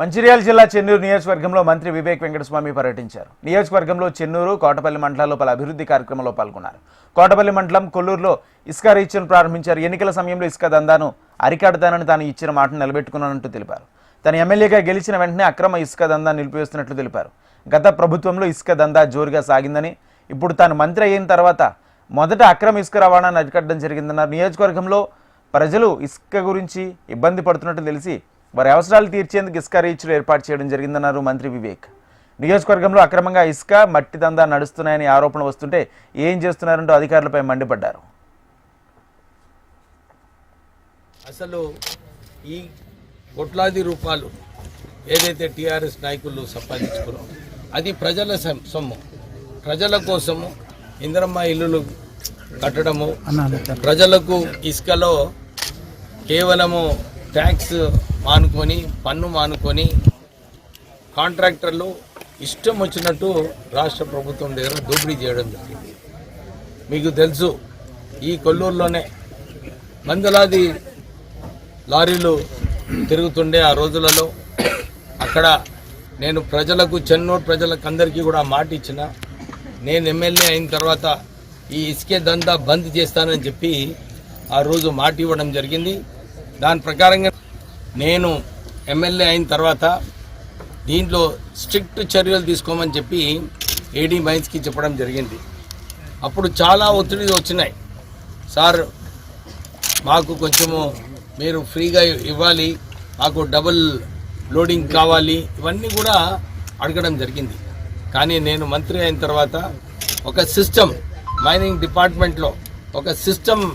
మంచిర్యాల జిల్లా చెన్నూరు నియోజకవర్గంలో మంత్రి వివేక్ వెంకటస్వామి పర్యటించారు. నియోజకవర్గంలో చెన్నూరు, కోటపల్లి మండలాల్లో పలు అభివృద్ధి కార్యక్రమంలో పాల్గొన్నారు. కోటపల్లి మండలం కొల్లూరులో ఇసుక రీచ్ను ప్రారంభించారు. ఎన్నికల సమయంలో ఇసుక దందాను అరికడతానని తాను ఇచ్చిన మాటను నిలబెట్టుకున్నానంటూ తెలిపారు. తన ఎమ్మెల్యేగా గెలిచిన వెంటనే అక్రమ ఇసుక దందా నిలిపివేస్తున్నట్లు తెలిపారు. గత ప్రభుత్వంలో ఇసుక దందా జోరుగా సాగిందని, ఇప్పుడు తాను మంత్రి అయిన తర్వాత మొదట అక్రమ ఇసుక రవాణాను అరికట్టడం జరిగిందన్నారు. నియోజకవర్గంలో ప్రజలు ఇసుక గురించి ఇబ్బంది పడుతున్నట్టు తెలిసి వారి అవసరాలు తీర్చేందుకు ఇసుక రీచ్లు ఏర్పాటు చేయడం జరిగిందన్నారు మంత్రి వివేక్. నియోజకవర్గంలో అక్రమంగా ఇసుక, మట్టి దందా నడుస్తున్నాయని ఆరోపణలు వస్తుంటే ఏం చేస్తున్నారంటూ అధికారులపై మండిపడ్డారు. అసలు ఈ కోట్లాది రూపాయలు ఏదైతే టీఆర్ఎస్ నాయకులు సంపాదించుకున్నారో అది ప్రజల సొమ్ము. ప్రజల కోసము ఇందిరమ్మ ఇల్లులు కట్టడము, ప్రజలకు ఇసుకలో కేవలము ట్యాక్స్ మానుకొని, పన్ను మానుకొని కాంట్రాక్టర్లు ఇష్టం వచ్చినట్టు రాష్ట్ర ప్రభుత్వం దగ్గర దోపిడీ చేయడం జరిగింది. మీకు తెలుసు, ఈ కొల్లూరులోనే వందలాది లారీలు తిరుగుతుండే ఆ రోజులలో అక్కడ నేను ప్రజలకు, చెన్నూరు ప్రజలకు అందరికీ కూడా మాట ఇచ్చిన, నేను ఎమ్మెల్యే అయిన తర్వాత ఈ ఇసుకే దందా బంద్ చేస్తానని చెప్పి ఆ రోజు మాట ఇవ్వడం జరిగింది. దాని ప్రకారంగా నేను ఎమ్మెల్యే అయిన తర్వాత దీంట్లో స్ట్రిక్ట్ చర్యలు తీసుకోమని చెప్పి ఏడీ మైన్స్కి చెప్పడం జరిగింది. అప్పుడు చాలా ఒత్తిడి వచ్చినాయి. సార్, మాకు కొంచెము మీరు ఫ్రీగా ఇవ్వాలి, మాకు డబుల్ లోడింగ్ కావాలి, ఇవన్నీ కూడా అడగడం జరిగింది. కానీ నేను మంత్రి అయిన తర్వాత ఒక సిస్టమ్, మైనింగ్ డిపార్ట్మెంట్లో ఒక సిస్టమ్